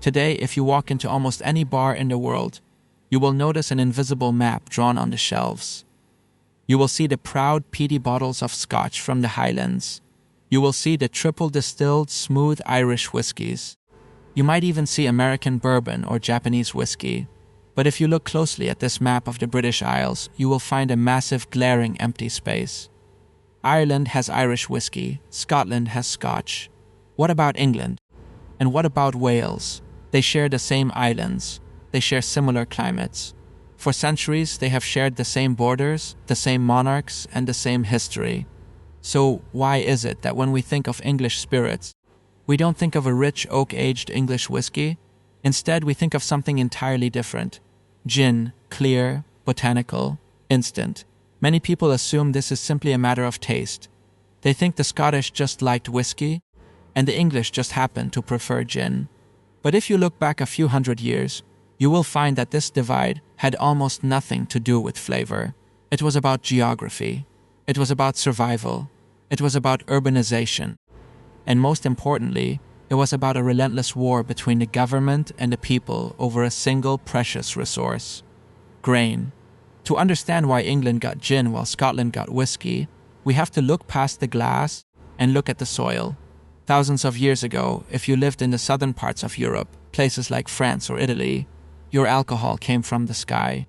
Today, if you walk into almost any bar in the world, you will notice an invisible map drawn on the shelves. You will see the proud, peaty bottles of Scotch from the Highlands. You will see the triple-distilled, smooth Irish whiskies. You might even see American bourbon or Japanese whiskey. But if you look closely at this map of the British Isles, you will find a massive, glaring empty space. Ireland has Irish whiskey. Scotland has Scotch. What about England? And what about Wales? They share the same islands. They share similar climates. For centuries, they have shared the same borders, the same monarchs, and the same history. So why is it that when we think of English spirits, we don't think of a rich oak-aged English whiskey? Instead, we think of something entirely different. Gin, clear, botanical, instant. Many people assume this is simply a matter of taste. They think the Scottish just liked whiskey, and the English just happened to prefer gin. But if you look back a few hundred years, you will find that this divide had almost nothing to do with flavor. It was about geography. It was about survival. It was about urbanization. And most importantly, it was about a relentless war between the government and the people over a single precious resource: grain. To understand why England got gin while Scotland got whiskey, we have to look past the glass and look at the soil. Thousands of years ago, if you lived in the southern parts of Europe, places like France or Italy, your alcohol came from the sky.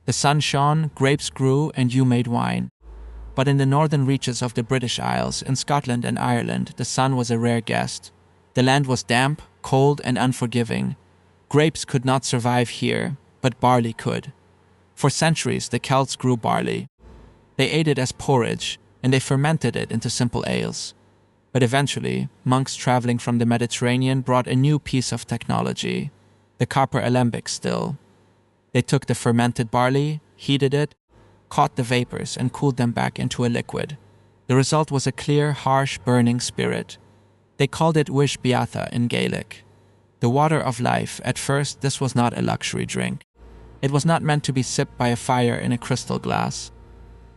The sun shone, grapes grew, and you made wine. But in the northern reaches of the British Isles, in Scotland and Ireland, the sun was a rare guest. The land was damp, cold, and unforgiving. Grapes could not survive here, but barley could. For centuries, the Celts grew barley. They ate it as porridge, and they fermented it into simple ales. But eventually, monks traveling from the Mediterranean brought a new piece of technology: the copper alembic still. They took the fermented barley, heated it, caught the vapors, and cooled them back into a liquid. The result was a clear, harsh, burning spirit. They called it Uis Beatha in Gaelic. The water of life. At first, this was not a luxury drink. It was not meant to be sipped by a fire in a crystal glass.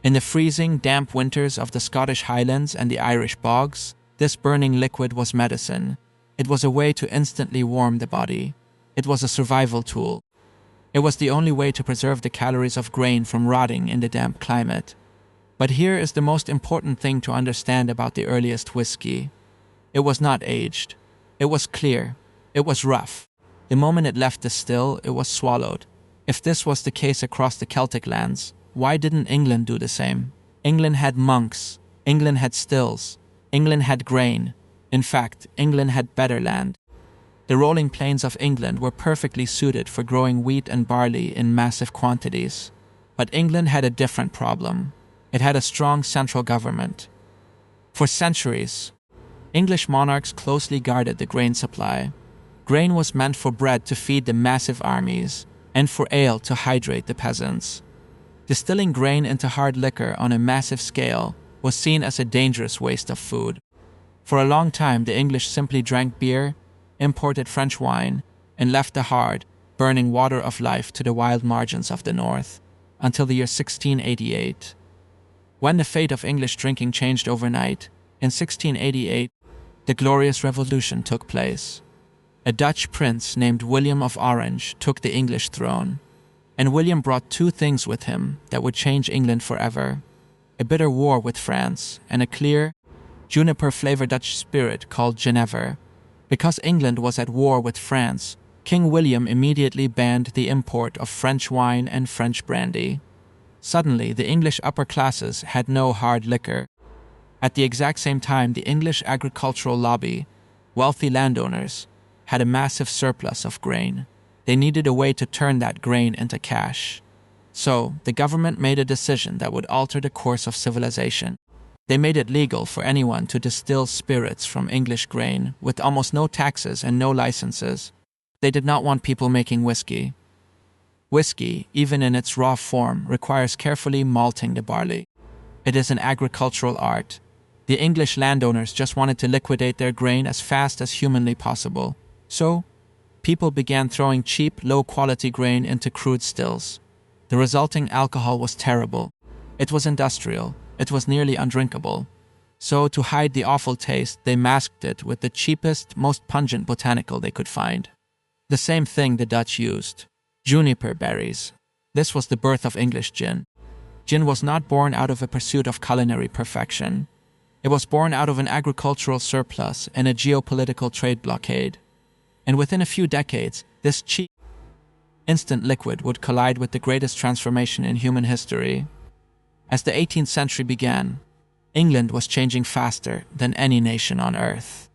In the freezing, damp winters of the Scottish Highlands and the Irish bogs, this burning liquid was medicine. It was a way to instantly warm the body. It was a survival tool. It was the only way to preserve the calories of grain from rotting in the damp climate. But here is the most important thing to understand about the earliest whiskey. It was not aged. It was clear. It was rough. The moment it left the still, it was swallowed. If this was the case across the Celtic lands, why didn't England do the same? England had monks. England had stills. England had grain. In fact, England had better land. The rolling plains of England were perfectly suited for growing wheat and barley in massive quantities. But England had a different problem. It had a strong central government. For centuries, English monarchs closely guarded the grain supply. Grain was meant for bread to feed the massive armies, and for ale to hydrate the peasants. Distilling grain into hard liquor on a massive scale was seen as a dangerous waste of food. For a long time, the English simply drank beer, imported French wine, and left the hard, burning water of life to the wild margins of the north, until the year 1688. When the fate of English drinking changed overnight, in 1688, the Glorious Revolution took place. A Dutch prince named William of Orange took the English throne, and William brought two things with him that would change England forever: a bitter war with France and a clear, juniper-flavored Dutch spirit called Genever. Because England was at war with France, King William immediately banned the import of French wine and French brandy. Suddenly, the English upper classes had no hard liquor. At the exact same time, the English agricultural lobby, wealthy landowners, had a massive surplus of grain. They needed a way to turn that grain into cash. So, the government made a decision that would alter the course of civilization. They made it legal for anyone to distill spirits from English grain with almost no taxes and no licenses. They did not want people making whiskey. Whiskey, even in its raw form, requires carefully malting the barley. It is an agricultural art. The English landowners just wanted to liquidate their grain as fast as humanly possible. So, people began throwing cheap, low-quality grain into crude stills. The resulting alcohol was terrible. It was industrial. It was nearly undrinkable. So, to hide the awful taste, they masked it with the cheapest, most pungent botanical they could find. The same thing the Dutch used. Juniper berries. This was the birth of English gin. Gin was not born out of a pursuit of culinary perfection. It was born out of an agricultural surplus and a geopolitical trade blockade. And within a few decades, this cheap, instant liquid would collide with the greatest transformation in human history. As the 18th century began, England was changing faster than any nation on earth.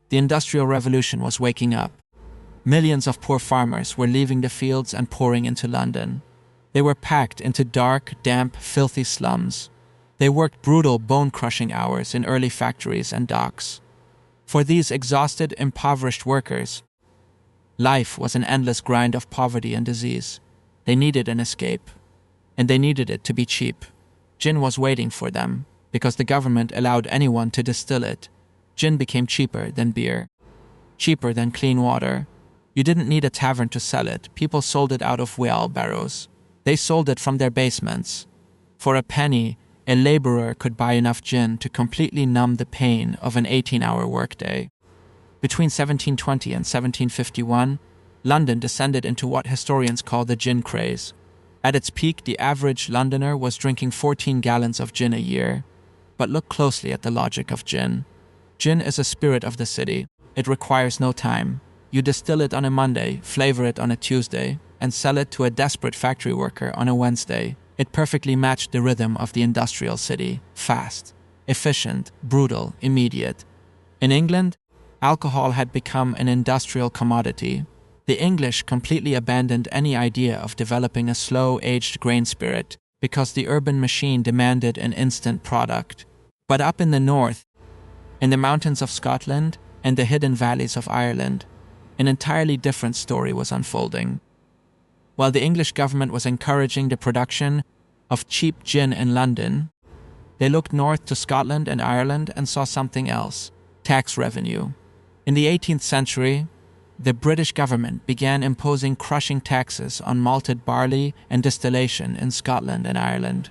The Industrial Revolution was waking up. Millions of poor farmers were leaving the fields and pouring into London. They were packed into dark, damp, filthy slums. They worked brutal, bone-crushing hours in early factories and docks. For these exhausted, impoverished workers, life was an endless grind of poverty and disease. They needed an escape, and they needed it to be cheap. Gin was waiting for them, because the government allowed anyone to distill it. Gin became cheaper than beer, cheaper than clean water. You didn't need a tavern to sell it. People sold it out of wheelbarrows. They sold it from their basements. For a penny, a laborer could buy enough gin to completely numb the pain of an 18-hour workday. Between 1720 and 1751, London descended into what historians call the gin craze. At its peak, the average Londoner was drinking 14 gallons of gin a year. But look closely at the logic of gin. Gin is a spirit of the city. It requires no time. You distill it on a Monday, flavor it on a Tuesday, and sell it to a desperate factory worker on a Wednesday. It perfectly matched the rhythm of the industrial city. Fast, efficient, brutal, immediate. In England, alcohol had become an industrial commodity. The English completely abandoned any idea of developing a slow, aged grain spirit because the urban machine demanded an instant product. But up in the north, in the mountains of Scotland and the hidden valleys of Ireland, an entirely different story was unfolding. While the English government was encouraging the production of cheap gin in London, they looked north to Scotland and Ireland and saw something else: tax revenue. In the 18th century, the British government began imposing crushing taxes on malted barley and distillation in Scotland and Ireland.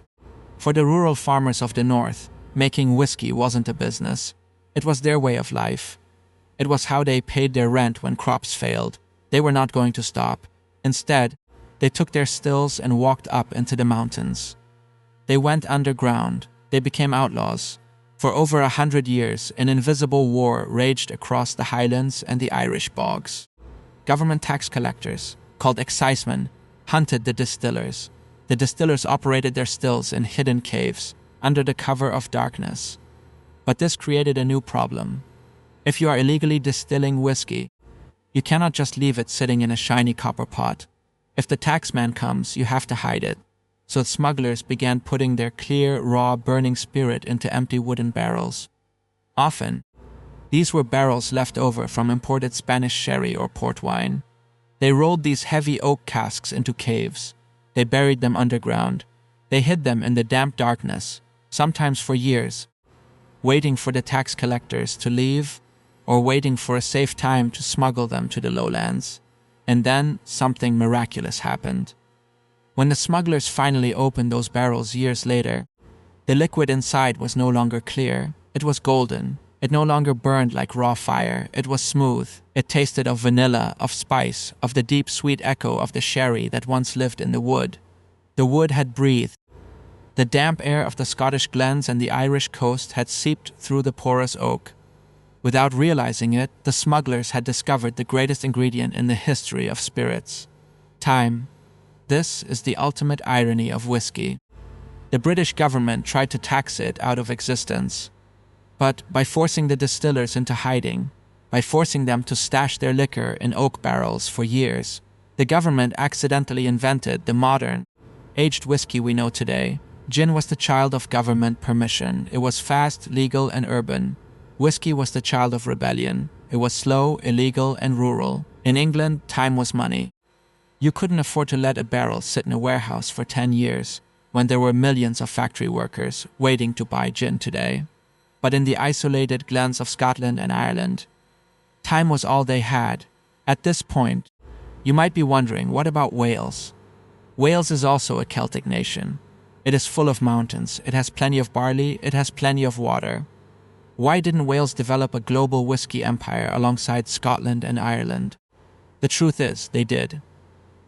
For the rural farmers of the north, making whiskey wasn't a business. It was their way of life. It was how they paid their rent when crops failed. They were not going to stop. Instead, they took their stills and walked up into the mountains. They went underground. They became outlaws. For over 100 years, an invisible war raged across the Highlands and the Irish bogs. Government tax collectors, called excisemen, hunted the distillers. The distillers operated their stills in hidden caves, under the cover of darkness. But this created a new problem. If you are illegally distilling whiskey, you cannot just leave it sitting in a shiny copper pot. If the taxman comes, you have to hide it. So smugglers began putting their clear, raw, burning spirit into empty wooden barrels. Often, these were barrels left over from imported Spanish sherry or port wine. They rolled these heavy oak casks into caves. They buried them underground. They hid them in the damp darkness, sometimes for years, waiting for the tax collectors to leave or waiting for a safe time to smuggle them to the lowlands. And then something miraculous happened. When the smugglers finally opened those barrels years later, the liquid inside was no longer clear. It was golden. It no longer burned like raw fire. It was smooth. It tasted of vanilla, of spice, of the deep sweet echo of the sherry that once lived in the wood. The wood had breathed. The damp air of the Scottish glens and the Irish coast had seeped through the porous oak. Without realizing it, the smugglers had discovered the greatest ingredient in the history of spirits: time. This is the ultimate irony of whiskey. The British government tried to tax it out of existence. But by forcing the distillers into hiding, by forcing them to stash their liquor in oak barrels for years, the government accidentally invented the modern, aged whiskey we know today. Gin was the child of government permission. It was fast, legal, and urban. Whiskey was the child of rebellion. It was slow, illegal, and rural. In England, time was money. You couldn't afford to let a barrel sit in a warehouse for 10 years when there were millions of factory workers waiting to buy gin today. But in the isolated glens of Scotland and Ireland, time was all they had. At this point, you might be wondering, what about Wales? Wales is also a Celtic nation. It is full of mountains. It has plenty of barley. It has plenty of water. Why didn't Wales develop a global whiskey empire alongside Scotland and Ireland? The truth is, they did.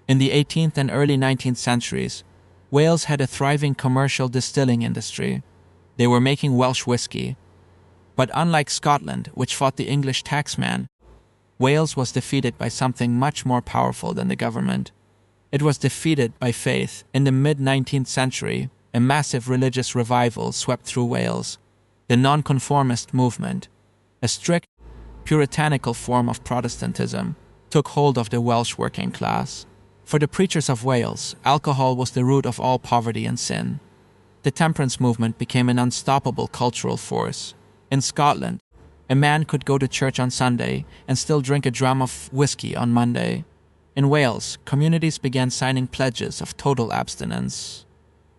In the 18th and early 19th centuries, Wales had a thriving commercial distilling industry. They were making Welsh whisky. But unlike Scotland, which fought the English taxman, Wales was defeated by something much more powerful than the government. It was defeated by faith. In the mid-19th century, a massive religious revival swept through Wales. The nonconformist movement, a strict, puritanical form of Protestantism, took hold of the Welsh working class. For the preachers of Wales, alcohol was the root of all poverty and sin. The temperance movement became an unstoppable cultural force. In Scotland, a man could go to church on Sunday and still drink a dram of whiskey on Monday. In Wales, communities began signing pledges of total abstinence.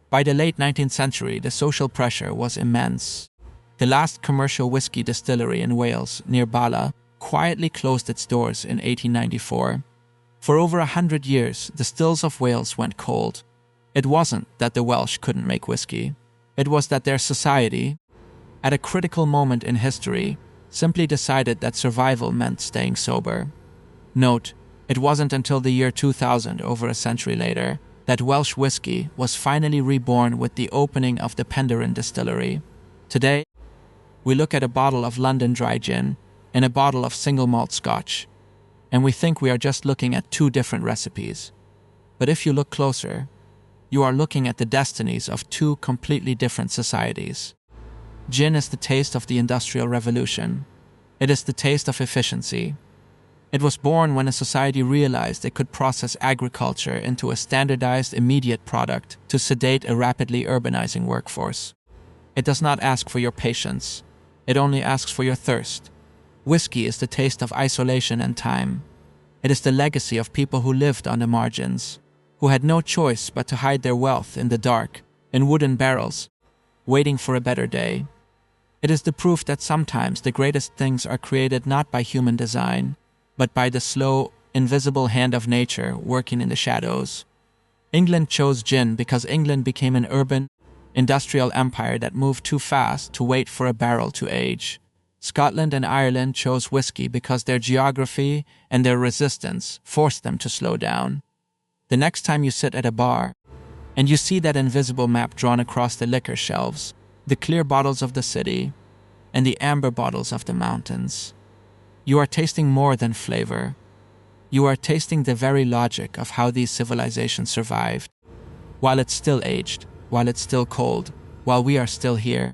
By the late 19th century, the social pressure was immense. The last commercial whiskey distillery in Wales, near Bala, quietly closed its doors in 1894. For over 100 years, the stills of Wales went cold. It wasn't that the Welsh couldn't make whiskey. It was that their society, at a critical moment in history, simply decided that survival meant staying sober. Note, it wasn't until the year 2000, over a century later, that Welsh whiskey was finally reborn with the opening of the Penderyn distillery. Today, we look at a bottle of London dry gin and a bottle of single malt Scotch, and we think we are just looking at two different recipes. But if you look closer, you are looking at the destinies of two completely different societies. Gin is the taste of the Industrial Revolution. It is the taste of efficiency. It was born when a society realized it could process agriculture into a standardized, immediate product to sedate a rapidly urbanizing workforce. It does not ask for your patience. It only asks for your thirst. Whiskey is the taste of isolation and time. It is the legacy of people who lived on the margins, who had no choice but to hide their wealth in the dark, in wooden barrels, waiting for a better day. It is the proof that sometimes the greatest things are created not by human design, but by the slow, invisible hand of nature working in the shadows. England chose gin because England became an urban, industrial empire that moved too fast to wait for a barrel to age. Scotland and Ireland chose whiskey because their geography and their resistance forced them to slow down. The next time you sit at a bar and you see that invisible map drawn across the liquor shelves, the clear bottles of the city and the amber bottles of the mountains, you are tasting more than flavor. You are tasting the very logic of how these civilizations survived. While it's still aged, while it's still cold, while we are still here,